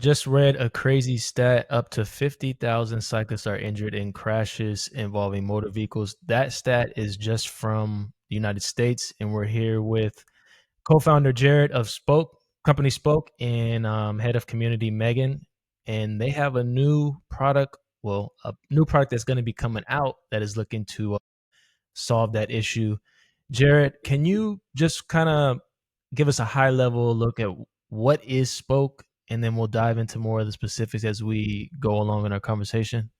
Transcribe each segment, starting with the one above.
just read a crazy stat. Up to 50,000 cyclists are injured in crashes involving motor vehicles. That stat is just from the United States. And we're here with co-founder Jarrett of company Spoke, and head of community Megan. And they have a new product, that's going to be coming out that is looking to solve that issue. Jarrett, can you just kind of give us a high level look at what is Spoke, and then we'll dive into more of the specifics as we go along in our conversation?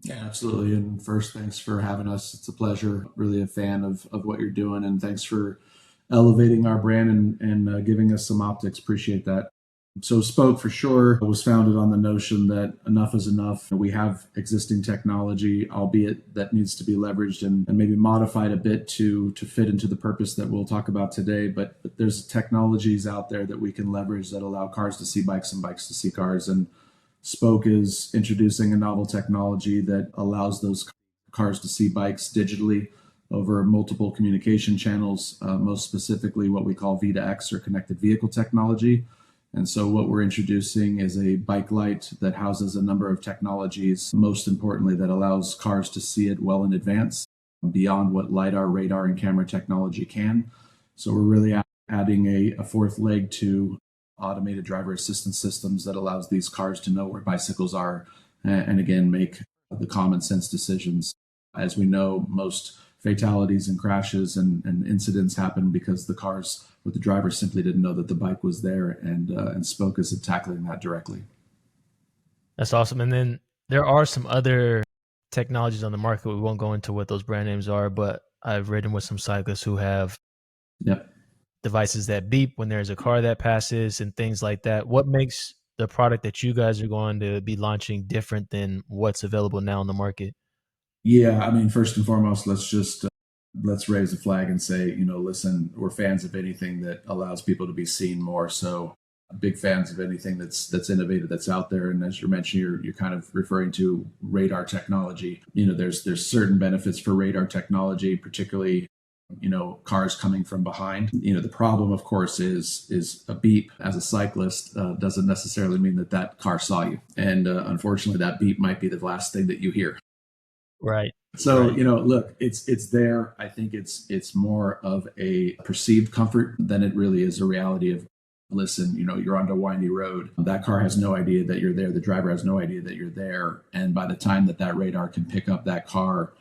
Yeah, absolutely. And first, thanks for having us. It's a pleasure. Really a fan of what you're doing. And thanks for elevating our brand and giving us some optics. Appreciate that. So Spoke for sure was founded on the notion that enough is enough. We have existing technology, albeit that needs to be leveraged and maybe modified a bit to fit into the purpose that we'll talk about today. But there's technologies out there that we can leverage that allow cars to see bikes and bikes to see cars. And Spoke is introducing a novel technology that allows those cars to see bikes digitally over multiple communication channels, most specifically what we call V2X or connected vehicle technology. And so what we're introducing is a bike light that houses a number of technologies, most importantly, that allows cars to see it well in advance, beyond what LiDAR, radar, and camera technology can. So we're really adding a fourth leg to automated driver assistance systems that allows these cars to know where bicycles are and again, make the common sense decisions. As we know, most fatalities and crashes and incidents happen because the cars or the driver simply didn't know that the bike was there, and Spoke is tackling that directly. That's awesome. And then there are some other technologies on the market. We won't go into what those brand names are, but I've ridden with some cyclists who have devices that beep when there's a car that passes and things like that. What makes the product that you guys are going to be launching different than what's available now on the market? Yeah, I mean, first and foremost, let's raise a flag and say, listen, we're fans of anything that allows people to be seen more. So big fans of anything that's innovative, that's out there. And as you mentioned, you're kind of referring to radar technology. There's certain benefits for radar technology, particularly cars coming from behind. The problem, of course, is a beep as a cyclist doesn't necessarily mean that car saw you. And unfortunately, that beep might be the last thing that you hear. Right. So, look, it's there. I think it's more of a perceived comfort than it really is a reality of, listen, you're on a windy road. That car has no idea that you're there. The driver has no idea that you're there. And by the time that radar can pick up that car,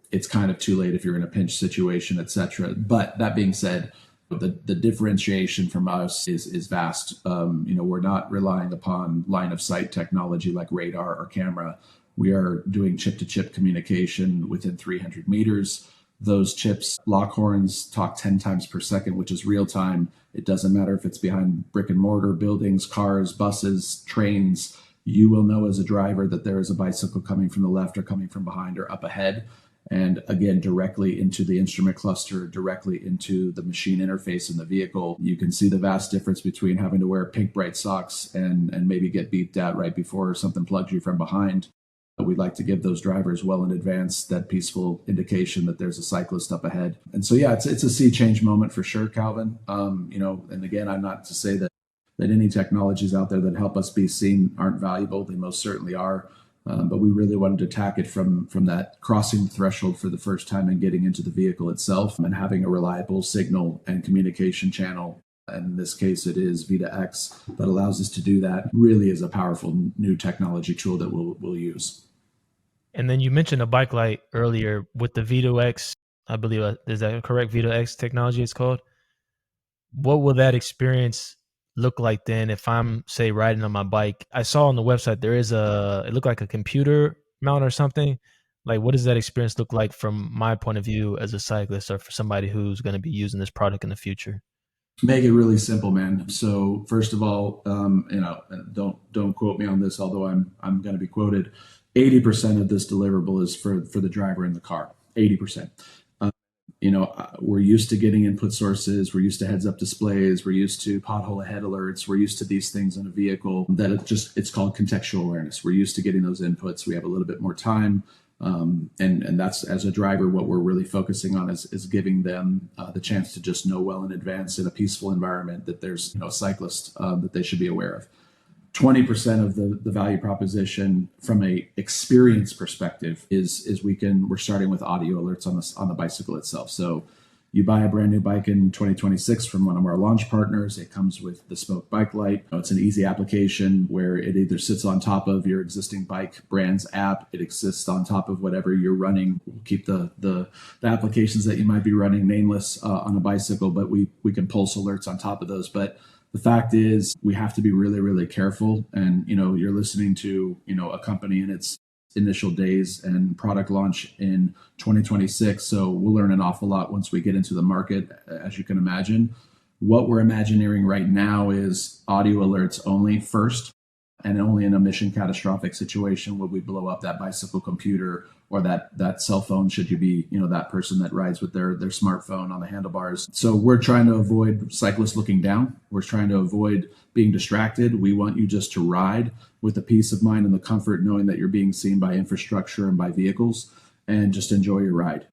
it's kind of too late if you're in a pinch situation, et cetera. But that being said, the differentiation from us is vast. We're not relying upon line of sight technology like radar or camera. We are doing chip-to-chip communication within 300 meters. Those chips, lock horns, talk 10 times per second, which is real time. It doesn't matter if it's behind brick and mortar buildings, cars, buses, trains. You will know as a driver that there is a bicycle coming from the left or coming from behind or up ahead. And again, directly into the instrument cluster, directly into the machine interface in the vehicle. You can see the vast difference between having to wear pink bright socks and maybe get beeped at right before something plugs you from behind. We'd like to give those drivers well in advance that peaceful indication that there's a cyclist up ahead. And so, yeah, it's a sea change moment for sure, Calvin. And again, I'm not to say that any technologies out there that help us be seen aren't valuable. They most certainly are. But we really wanted to attack it from that crossing the threshold for the first time and getting into the vehicle itself and having a reliable signal and communication channel. And in this case, it is V2X that allows us to do that. Really is a powerful new technology tool that we'll use. And then you mentioned a bike light earlier with the V2X. I believe, is that correct? V2X technology it's called. What will that experience look like then if I'm, say, riding on my bike? I saw on the website there is it looked like a computer mount or something. Like, what does that experience look like from my point of view as a cyclist or for somebody who's going to be using this product in the future? Make it really simple, man. So first of all, don't quote me on this, although I'm going to be quoted. 80% of this deliverable is for the driver in the car. 80%. We're used to getting input sources. We're used to heads up displays. We're used to pothole ahead alerts. We're used to these things in a vehicle that it's called contextual awareness. We're used to getting those inputs. We have a little bit more time. And that's, as a driver, what we're really focusing on is giving them the chance to just know well in advance in a peaceful environment that there's a cyclist that they should be aware of. 20% of the value proposition from a experience perspective is we're starting with audio alerts on the bicycle itself. So you buy a brand new bike in 2026 from one of our launch partners. It comes with the Spoke Bike Light. It's an easy application where it either sits on top of your existing bike brand's app. It exists on top of whatever you're running. We'll keep the applications that you might be running nameless on a bicycle, but we can pulse alerts on top of those. But the fact is, we have to be really, really careful. And, you're listening to, a company in its initial days and product launch in 2026. So we'll learn an awful lot once we get into the market, as you can imagine. What we're imagining right now is audio alerts only first, and only in a mission catastrophic situation would we blow up that bicycle computer or that cell phone, should you be that person that rides with their smartphone on the handlebars. So we're trying to avoid cyclists looking down. We're trying to avoid being distracted. We want you just to ride with the peace of mind and the comfort knowing that you're being seen by infrastructure and by vehicles, and just enjoy your ride.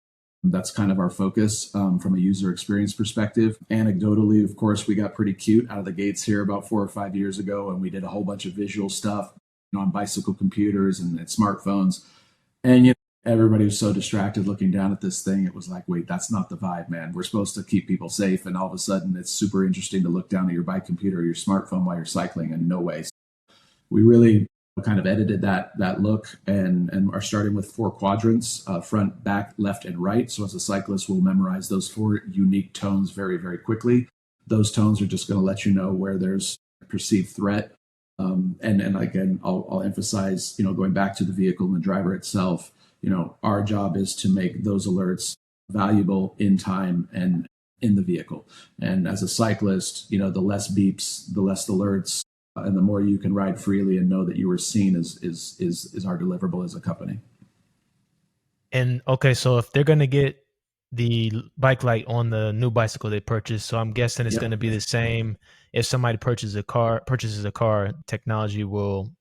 That's kind of our focus from a user experience perspective. Anecdotally, of course, we got pretty cute out of the gates here about 4 or 5 years ago, and we did a whole bunch of visual stuff on bicycle computers and smartphones. And everybody was so distracted looking down at this thing. It was like, wait, that's not the vibe, man. We're supposed to keep people safe, and all of a sudden, it's super interesting to look down at your bike computer or your smartphone while you're cycling. And no way. We really kind of edited that look and are starting with 4 quadrants, front, back, left, and right. So as a cyclist, we'll memorize those 4 unique tones very, very quickly. Those tones are just going to let you know where there's a perceived threat. And again, I'll emphasize, going back to the vehicle and the driver itself, our job is to make those alerts valuable in time and in the vehicle. And as a cyclist, the less beeps, the less alerts, and the more you can ride freely and know that you were seen is our deliverable as a company. And okay, so if they're going to get the bike light on the new bicycle they purchased, so I'm guessing it's going to be the same. If somebody purchases a car, technology will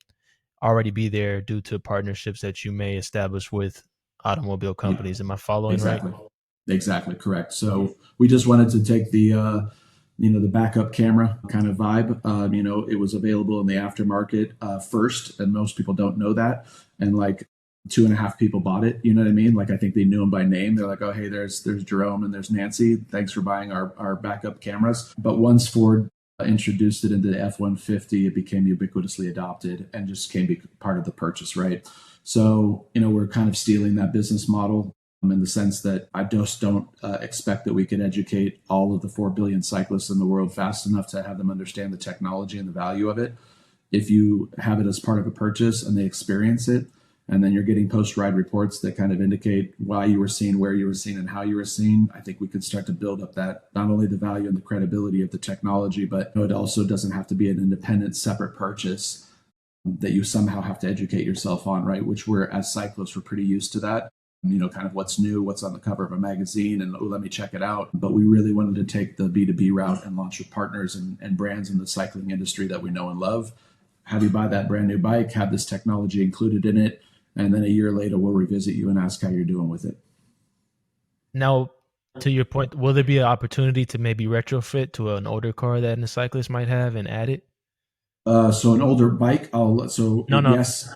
already be there due to partnerships that you may establish with automobile companies. Am I following right? Exactly, correct. So we just wanted to take the the backup camera kind of vibe. It was available in the aftermarket first, and most people don't know that. And like 2.5 people bought it. You know what I mean? Like, I think they knew them by name. They're like, oh, hey, there's Jerome and there's Nancy. Thanks for buying our backup cameras. But once Ford introduced it into the F-150, it became ubiquitously adopted and just became part of the purchase, right? So, we're kind of stealing that business model in the sense that I just don't expect that we can educate all of the 4 billion cyclists in the world fast enough to have them understand the technology and the value of it. If you have it as part of a purchase and they experience it, and then you're getting post-ride reports that kind of indicate why you were seen, where you were seen, and how you were seen, I think we could start to build up that, not only the value and the credibility of the technology, but it also doesn't have to be an independent, separate purchase that you somehow have to educate yourself on, right? Which as cyclists, we're pretty used to that. Kind of what's new, what's on the cover of a magazine, and let me check it out. But we really wanted to take the B2B route and launch with partners and brands in the cycling industry that we know and love. Have you buy that brand new bike, have this technology included in it, and then a year later, we'll revisit you and ask how you're doing with it. Now, to your point, will there be an opportunity to maybe retrofit to an older car that a cyclist might have and add it? So an older bike, yes.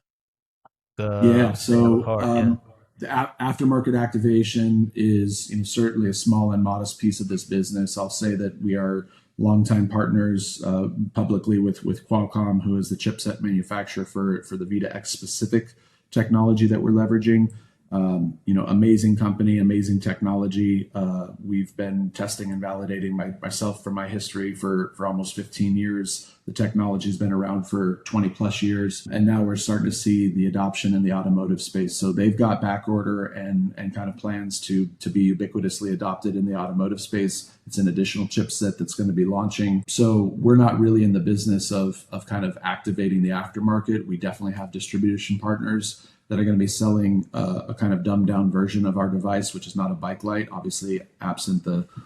Yeah. So the aftermarket activation is certainly a small and modest piece of this business. I'll say that we are longtime partners publicly with Qualcomm, who is the chipset manufacturer for the Vita X specific technology that we're leveraging. Amazing company, amazing technology. We've been testing and validating myself from my history for almost 15 years. The technology has been around for 20 plus years. And now we're starting to see the adoption in the automotive space. So they've got back order and kind of plans to be ubiquitously adopted in the automotive space. It's an additional chipset that's going to be launching. So we're not really in the business of kind of activating the aftermarket. We definitely have distribution partners that are going to be selling a kind of dumbed down version of our device, which is not a bike light, obviously absent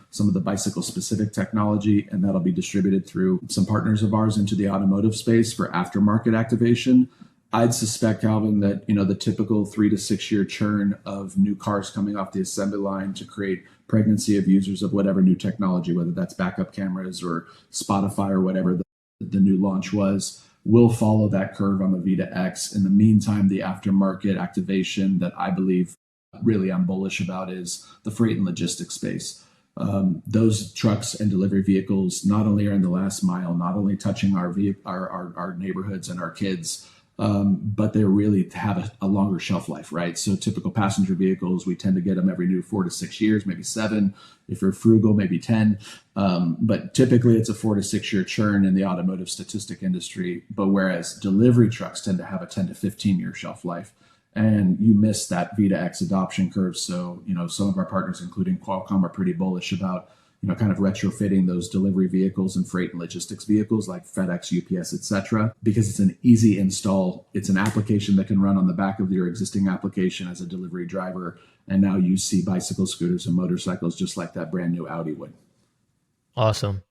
some of the bicycle specific technology. And that'll be distributed through some partners of ours into the automotive space for aftermarket activation. I'd suspect, Calvin, that the typical 3 to 6 year churn of new cars coming off the assembly line to create pregnancy of users of whatever new technology, whether that's backup cameras or Spotify or whatever the new launch was, will follow that curve on the Vita X. In the meantime, the aftermarket activation that I believe really I'm bullish about is the freight and logistics space. Those trucks and delivery vehicles not only are in the last mile, not only touching our neighborhoods and our kids, but they really have a longer shelf life, right? So typical passenger vehicles, we tend to get them every new 4 to 6 years, maybe 7. If you're frugal, maybe 10. But typically it's a 4 to 6 year churn in the automotive statistic industry. But whereas delivery trucks tend to have a 10 to 15 year shelf life, and you miss that Vita X adoption curve. So, some of our partners, including Qualcomm, are pretty bullish about, kind of retrofitting those delivery vehicles and freight and logistics vehicles like FedEx, UPS, etc., because it's an easy install. It's an application that can run on the back of your existing application as a delivery driver. And now you see bicycles, scooters, and motorcycles just like that brand new Audi would. Awesome.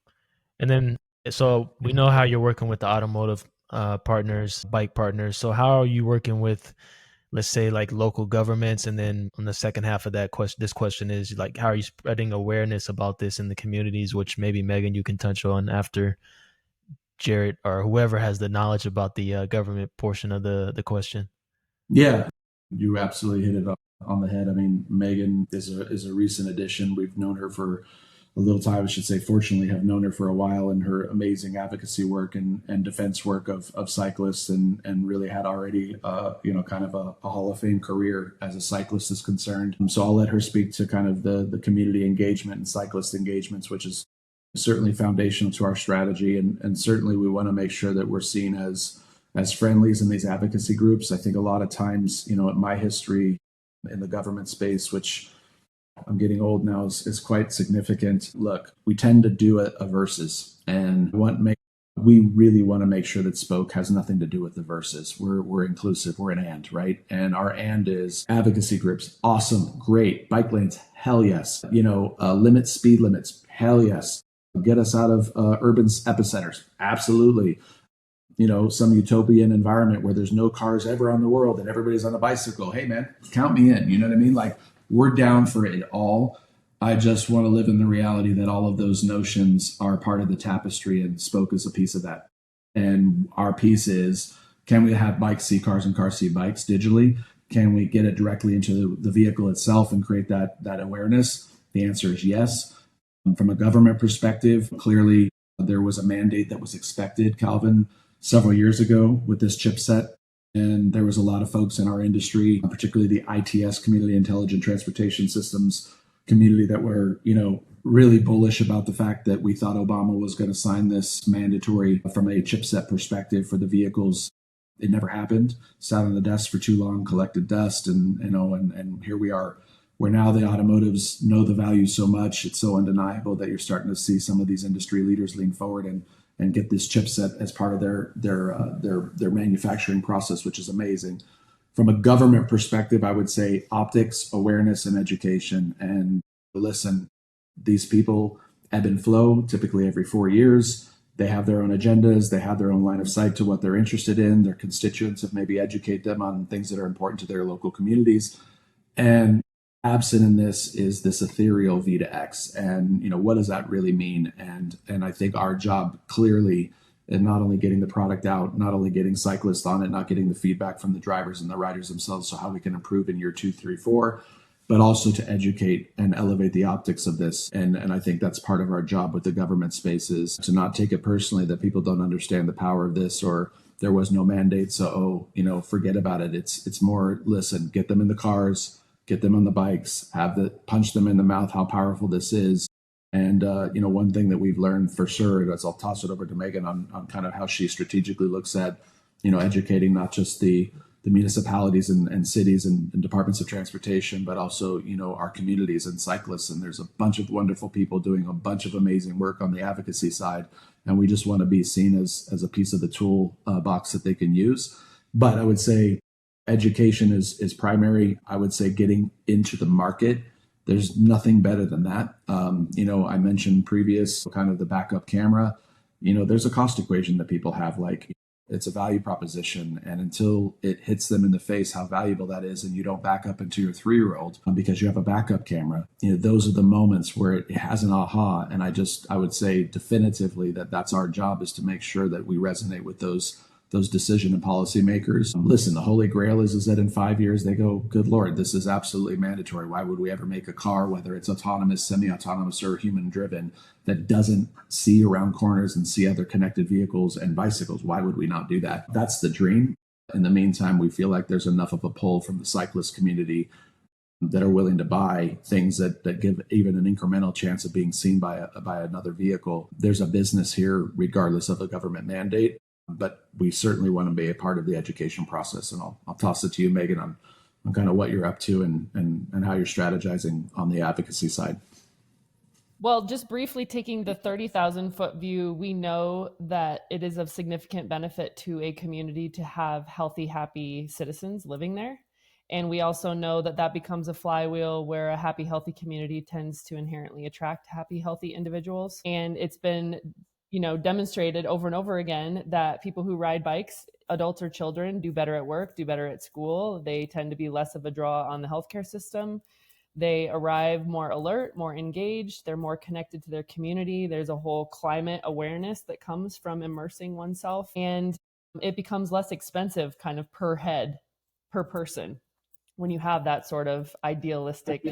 And then, so we know how you're working with the automotive partners, bike partners. So how are you working with, let's say, like local governments? And then on the second half of that question, this question is like, how are you spreading awareness about this in the communities, which maybe Megan, you can touch on after Jarrett or whoever has the knowledge about the government portion of the question. Yeah, you absolutely hit it on the head. I mean, Megan is a recent addition. We've known her for a little time, I should say. Fortunately, have known her for a while, and her amazing advocacy work and defense work of cyclists, and really had already kind of a Hall of Fame career as a cyclist is concerned. So I'll let her speak to kind of the community engagement and cyclist engagements, which is certainly foundational to our strategy, and certainly we want to make sure that we're seen as friendlies in these advocacy groups. I think a lot of times, in my history in the government space, which I'm getting old now, is quite significant. Look, we tend to do a versus, and we really want to make sure that Spoke has nothing to do with the versus. We're inclusive. We're an and, right? And our and is advocacy groups. Awesome, great. Bike lanes, hell yes. Limit speed limits, hell yes. Get us out of urban epicenters, absolutely. Some utopian environment where there's no cars ever on the world and everybody's on a bicycle. Hey man, count me in. You know what I mean? Like, we're down for it all. I just want to live in the reality that all of those notions are part of the tapestry, and Spoke is a piece of that. And our piece is, can we have bikes see cars and cars see bikes digitally? Can we get it directly into the vehicle itself and create that awareness? The answer is yes. From a government perspective, clearly there was a mandate that was expected, Calvin, several years ago with this chipset. And there was a lot of folks in our industry, particularly the ITS community, Intelligent Transportation Systems community, that were, really bullish about the fact that we thought Obama was going to sign this mandatory from a chipset perspective for the vehicles. It never happened. Sat on the desk for too long, collected dust, and here we are, where now the automotives know the value so much. It's so undeniable that you're starting to see some of these industry leaders lean forward and get this chipset as part of their manufacturing process, which is amazing. From a government perspective, I would say optics, awareness, and education. And listen, these people ebb and flow, typically every 4 years. They have their own agendas. They have their own line of sight to what they're interested in. Their constituents have maybe educate them on things that are important to their local communities. And absent in this is this ethereal V2X. And, what does that really mean? And I think our job clearly in not only getting the product out, not only getting cyclists on it, not getting the feedback from the drivers and the riders themselves, so how we can improve in year 2, 3, 4, but also to educate and elevate the optics of this. And I think that's part of our job with the government space, is to not take it personally that people don't understand the power of this, or there was no mandate, so, forget about it. It's more, listen, get them in the cars, get them on the bikes, punch them in the mouth how powerful this is. And, one thing that we've learned for sure, as I'll toss it over to Megan on kind of how she strategically looks at, educating not just the municipalities and cities and departments of transportation, but also, our communities and cyclists. And there's a bunch of wonderful people doing a bunch of amazing work on the advocacy side. And we just want to be seen as a piece of the tool box that they can use. But I would say education is primary. I would say getting into the market, there's nothing better than that. I mentioned previous kind of the backup camera. There's a cost equation that people have, like it's a value proposition. And until it hits them in the face how valuable that is, and you don't back up into your 3-year-old because you have a backup camera, those are the moments where it has an aha. And I would say definitively that's our job, is to make sure that we resonate with those those decision and policymakers. Listen, the holy grail is that in 5 years they go, good Lord, this is absolutely mandatory. Why would we ever make a car, whether it's autonomous, semi-autonomous, or human driven, that doesn't see around corners and see other connected vehicles and bicycles? Why would we not do that? That's the dream. In the meantime, we feel like there's enough of a pull from the cyclist community that are willing to buy things that give even an incremental chance of being seen by another vehicle. There's a business here, regardless of a government mandate, but we certainly want to be a part of the education process. And I'll toss it to you, Megan, on kind of what you're up to and how you're strategizing on the advocacy side. Well, just briefly taking the 30,000-foot view, we know that it is of significant benefit to a community to have healthy, happy citizens living there. And we also know that that becomes a flywheel where a happy, healthy community tends to inherently attract happy, healthy individuals. And it's been, demonstrated over and over again that people who ride bikes, adults or children, do better at work, do better at school. They tend to be less of a draw on the healthcare system. They arrive more alert, more engaged. They're more connected to their community. There's a whole climate awareness that comes from immersing oneself. And it becomes less expensive kind of per head, per person, when you have that sort of idealistic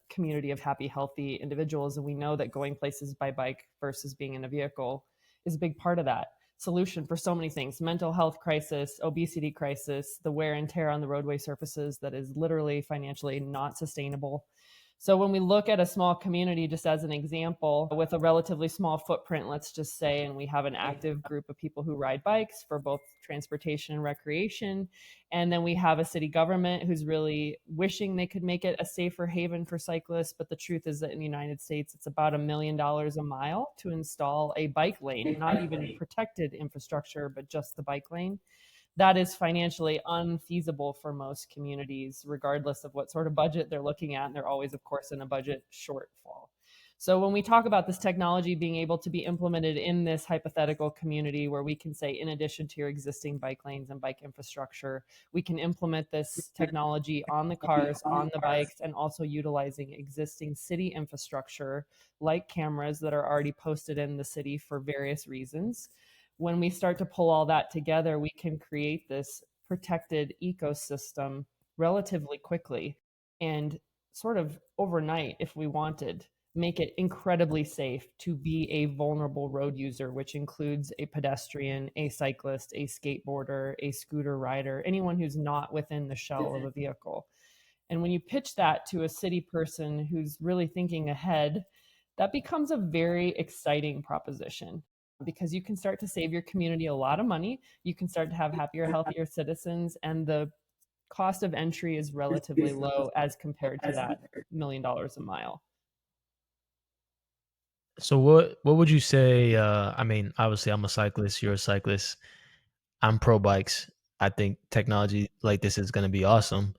community of happy, healthy individuals. And we know that going places by bike versus being in a vehicle is a big part of that solution for so many things: mental health crisis, obesity crisis, the wear and tear on the roadway surfaces that is literally financially not sustainable. So when we look at a small community, just as an example, with a relatively small footprint, let's just say, and we have an active group of people who ride bikes for both transportation and recreation, and then we have a city government who's really wishing they could make it a safer haven for cyclists. But the truth is that in the United States, it's about $1 million a mile to install a bike lane, not even protected infrastructure, but just the bike lane. That is financially unfeasible for most communities, regardless of what sort of budget they're looking at. And they're always, of course, in a budget shortfall. So when we talk about this technology being able to be implemented in this hypothetical community where we can say, in addition to your existing bike lanes and bike infrastructure, we can implement this technology on the cars, on the bikes, and also utilizing existing city infrastructure like cameras that are already posted in the city for various reasons. When we start to pull all that together, we can create this protected ecosystem relatively quickly and sort of overnight, if we wanted, make it incredibly safe to be a vulnerable road user, which includes a pedestrian, a cyclist, a skateboarder, a scooter rider, anyone who's not within the shell of a vehicle. And when you pitch that to a city person who's really thinking ahead, that becomes a very exciting proposition, because you can start to save your community a lot of money. You can start to have happier, healthier citizens, and the cost of entry is relatively low as compared to that $1 million a mile. So what would you say? I mean, obviously, I'm a cyclist. You're a cyclist. I'm pro bikes. I think technology like this is going to be awesome.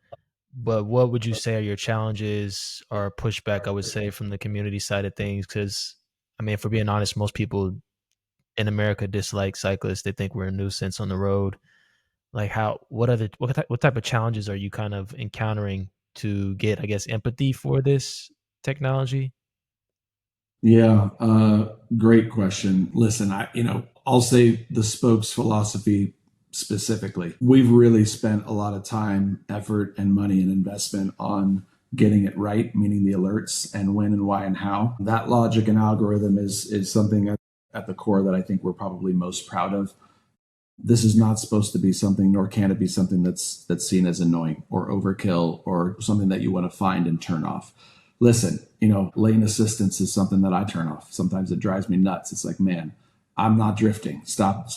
But what would you say are your challenges or pushback? I would say from the community side of things, because I mean, if we're being honest, most people in America dislike cyclists. They think we're a nuisance on the road. Like, what type of challenges are you kind of encountering to get, I guess, empathy for this technology? Yeah, great question. Listen, I'll say the spokes philosophy specifically. We've really spent a lot of time, effort, and money and investment on getting it right, meaning the alerts and when and why and how. That logic and algorithm is something at the core that I think we're probably most proud of. This is not supposed to be something, nor can it be something that's seen as annoying or overkill or something that you want to find and turn off. Listen, lane assistance is something that I turn off. Sometimes it drives me nuts. It's like, man, I'm not drifting. Stop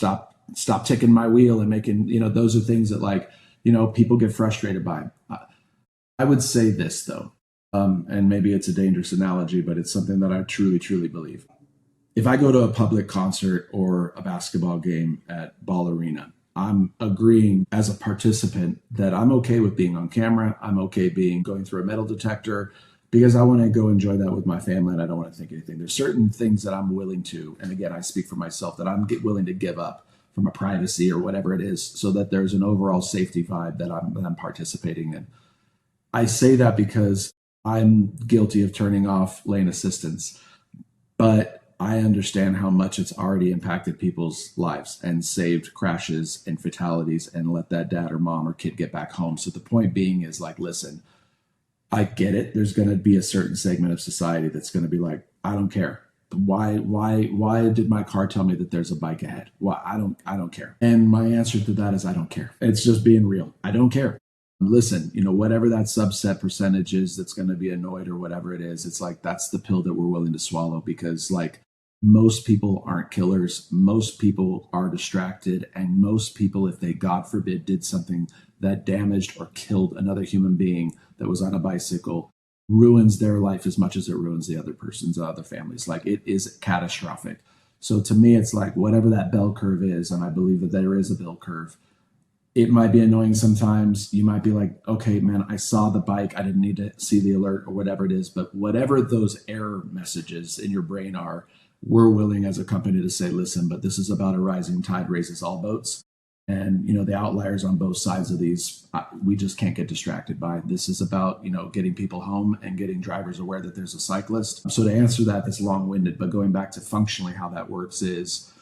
ticking my wheel and making, those are things that people get frustrated by. I would say this though, and maybe it's a dangerous analogy, but it's something that I truly, truly believe. If I go to a public concert or a basketball game at Ball Arena, I'm agreeing as a participant that I'm okay with being on camera. I'm okay going through a metal detector because I want to go enjoy that with my family and I don't want to think anything. There's certain things that I'm willing to, and again, I speak for myself, that I'm willing to give up from a privacy or whatever it is so that there's an overall safety vibe that I'm participating in. I say that because I'm guilty of turning off lane assistance, but I understand how much it's already impacted people's lives and saved crashes and fatalities and let that dad or mom or kid get back home. So the point being is like, listen, I get it. There's going to be a certain segment of society that's going to be like, I don't care. Why did my car tell me that there's a bike ahead? Why? I don't care. And my answer to that is I don't care. It's just being real. I don't care. Listen, whatever that subset percentage is that's going to be annoyed or whatever it is, it's like that's the pill that we're willing to swallow, because like most people aren't killers. Most people are distracted. And most people, if they, God forbid, did something that damaged or killed another human being that was on a bicycle, ruins their life as much as it ruins the other person's other families. Like it is catastrophic. So to me, it's like whatever that bell curve is, and I believe that there is a bell curve, it might be annoying sometimes. You might be like, okay, man, I saw the bike. I didn't need to see the alert or whatever it is. But whatever those error messages in your brain are, we're willing as a company to say, listen, but this is about a rising tide raises all boats. And, the outliers on both sides of these, we just can't get distracted by. This is about, getting people home and getting drivers aware that there's a cyclist. So to answer that, that's long-winded, but going back to functionally how that works is,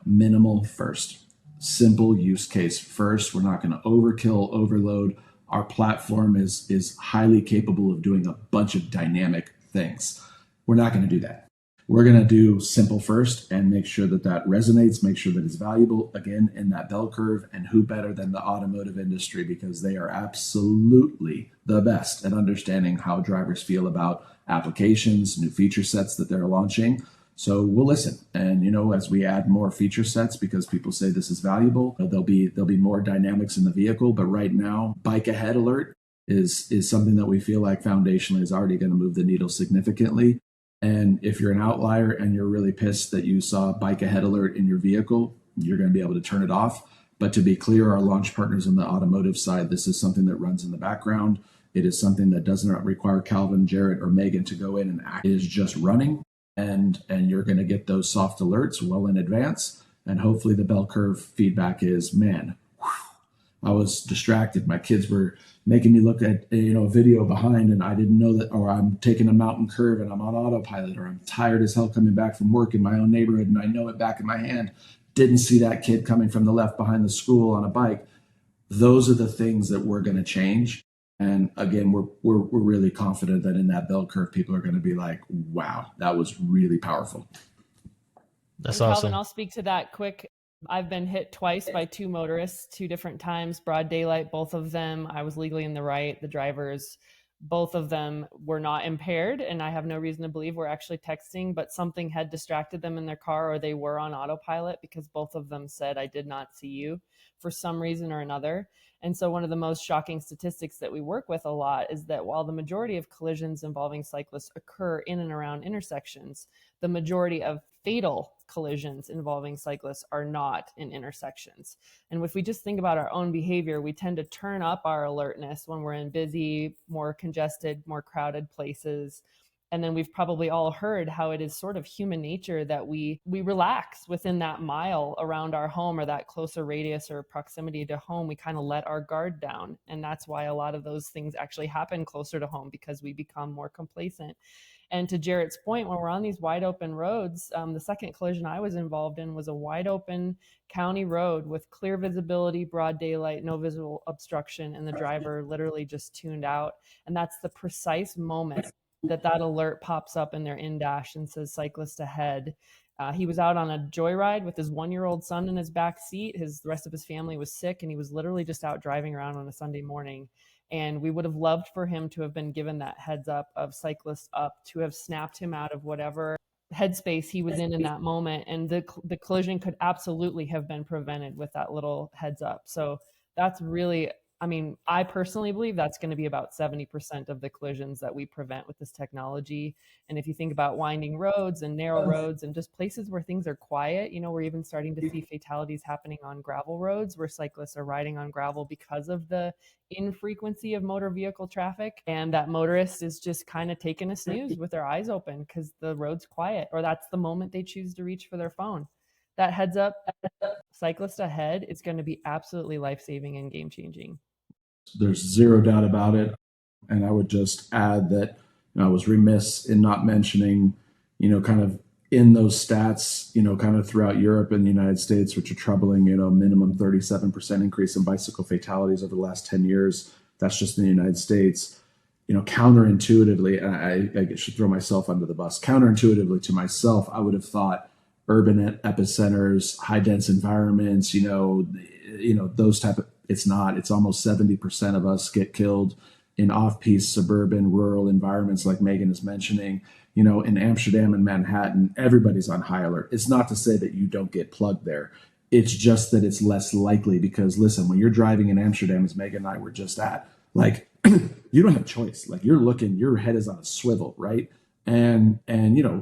minimal first. Simple use case first. We're not going to overkill, overload. Our platform is highly capable of doing a bunch of dynamic things. We're not going to do that. We're going to do simple first and make sure that that resonates, make sure that it's valuable, again, in that bell curve. And who better than the automotive industry, because they are absolutely the best at understanding how drivers feel about applications, new feature sets that they're launching. So we'll listen. And, as we add more feature sets, because people say this is valuable, there'll be more dynamics in the vehicle. But right now, bike ahead alert is something that we feel like foundationally is already going to move the needle significantly. And if you're an outlier and you're really pissed that you saw bike ahead alert in your vehicle, you're going to be able to turn it off. But to be clear, our launch partners on the automotive side, this is something that runs in the background. It is something that does not require Calvin, Jarrett, or Megan to go in and act. It is just running, and you're going to get those soft alerts well in advance. And hopefully the bell curve feedback is, man, I was distracted. My kids were making me look at a video behind, and I didn't know that, or I'm taking a mountain curve and I'm on autopilot, or I'm tired as hell coming back from work in my own neighborhood and I know it back in my hand. Didn't see that kid coming from the left behind the school on a bike. Those are the things that we're going to change. And again, we're really confident that in that bell curve, people are going to be like, wow, that was really powerful. That's Calvin, awesome. I'll speak to that quick. I've been hit twice by two motorists, two different times, broad daylight, both of them. I was legally in the right. The drivers, both of them were not impaired, and I have no reason to believe we're actually texting, but something had distracted them in their car, or they were on autopilot, because both of them said, I did not see you, for some reason or another. And so one of the most shocking statistics that we work with a lot is that while the majority of collisions involving cyclists occur in and around intersections, the majority of fatal collisions involving cyclists are not in intersections. And if we just think about our own behavior, we tend to turn up our alertness when we're in busy, more congested, more crowded places. And then we've probably all heard how it is sort of human nature that we relax within that mile around our home, or that closer radius or proximity to home. We kind of let our guard down. And that's why a lot of those things actually happen closer to home, because we become more complacent. And to Jarrett's point, when we're on these wide open roads, the second collision I was involved in was a wide open county road with clear visibility, broad daylight, no visual obstruction, and the driver literally just tuned out. And that's the precise moment that alert pops up in their in-dash and says cyclist ahead. He was out on a joyride with his 1-year-old son in his back seat. The rest of his family was sick, and he was literally just out driving around on a Sunday morning. And we would have loved for him to have been given that heads up of cyclist up, to have snapped him out of whatever headspace he was in that moment. And the collision could absolutely have been prevented with that little heads up. So that's really, I personally believe that's going to be about 70% of the collisions that we prevent with this technology. And if you think about winding roads and narrow roads and just places where things are quiet, we're even starting to see fatalities happening on gravel roads, where cyclists are riding on gravel because of the infrequency of motor vehicle traffic. And that motorist is just kind of taking a snooze with their eyes open because the road's quiet, or that's the moment they choose to reach for their phone. That heads up, cyclist ahead, it's going to be absolutely life-saving and game-changing. There's zero doubt about it. And I would just add that I was remiss in not mentioning, kind of in those stats, kind of throughout Europe and the United States, which are troubling, minimum 37% increase in bicycle fatalities over the last 10 years. That's just in the United States. Counterintuitively, and I should throw myself under the bus. Counterintuitively to myself, I would have thought urban epicenters, high dense environments, those type of, it's not. It's almost 70% of us get killed in off-piste suburban rural environments like Megan is mentioning. In Amsterdam and Manhattan, everybody's on high alert. It's not to say that you don't get plugged there. It's just that it's less likely because, listen, when you're driving in Amsterdam, as Megan and I were just at, like, you don't have a choice. Like, you're looking, your head is on a swivel, right? And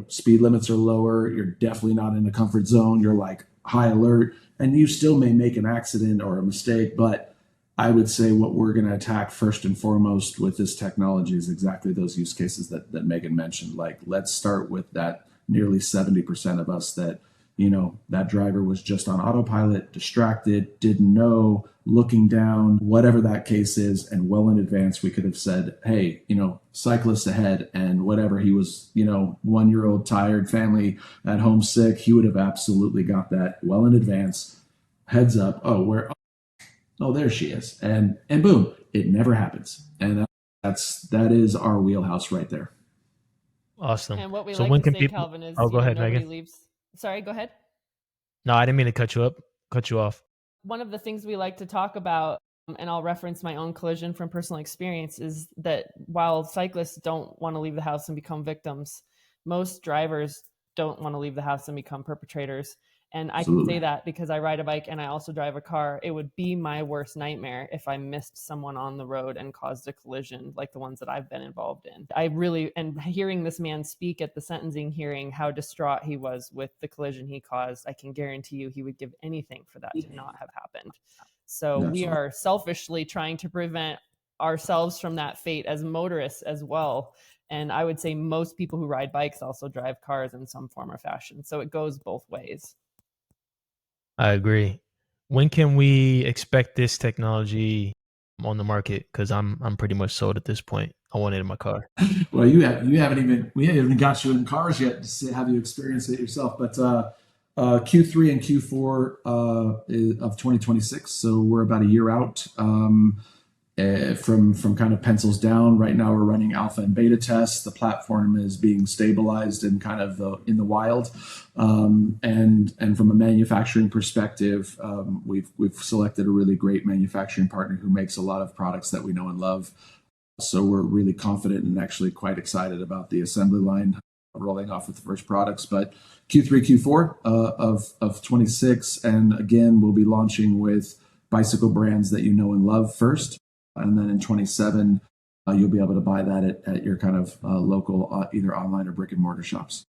speed limits are lower. You're definitely not in a comfort zone. You're like high alert, and you still may make an accident or a mistake, but I would say what we're going to attack first and foremost with this technology is exactly those use cases that Megan mentioned. Like, let's start with that nearly 70% of us that, that driver was just on autopilot, distracted, didn't know, looking down, whatever that case is. And well in advance, we could have said, hey, cyclist ahead, and whatever he was, 1-year-old tired family at home sick, he would have absolutely got that well in advance. Heads up. Oh, there she is. And boom, it never happens. And that is our wheelhouse right there. Awesome. And what we So like when to can say, people? Calvin, is Oh, go ahead, nobody Megan. leaves. Sorry, go ahead. No, I didn't mean to cut you off. One of the things we like to talk about, and I'll reference my own collision from personal experience, is that while cyclists don't want to leave the house and become victims, most drivers don't want to leave the house and become perpetrators. And I can say that because I ride a bike and I also drive a car. It would be my worst nightmare if I missed someone on the road and caused a collision like the ones that I've been involved in. And hearing this man speak at the sentencing hearing, how distraught he was with the collision he caused, I can guarantee you he would give anything for that to not have happened. So we are selfishly trying to prevent ourselves from that fate as motorists as well. And I would say most people who ride bikes also drive cars in some form or fashion. So it goes both ways. I agree. When can we expect this technology on the market? Because I'm pretty much sold at this point. I want it in my car. Well, we haven't even got you in cars yet to have you experience it yourself. But Q3 and Q4 of 2026, so we're about a year out. From kind of pencils down. Right now, we're running alpha and beta tests. The platform is being stabilized and kind of in the wild. And from a manufacturing perspective, we've selected a really great manufacturing partner who makes a lot of products that we know and love. So we're really confident and actually quite excited about the assembly line rolling off with the first products. But Q3, Q4 of 26, and again, we'll be launching with bicycle brands that you know and love first. And then in 27, you'll be able to buy that at your kind of local, either online or brick and mortar shops.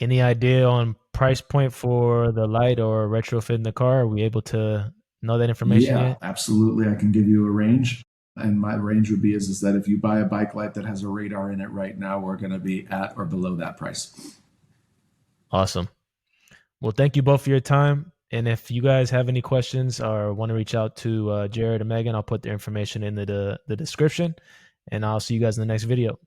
Any idea on price point for the light or retrofit in the car? Are we able to know that information yet? Absolutely. I can give you a range. And my range would be is that if you buy a bike light that has a radar in it right now, we're going to be at or below that price. Awesome. Well, thank you both for your time. And if you guys have any questions or want to reach out to Jarrett or Megan, I'll put their information in the description. And I'll see you guys in the next video.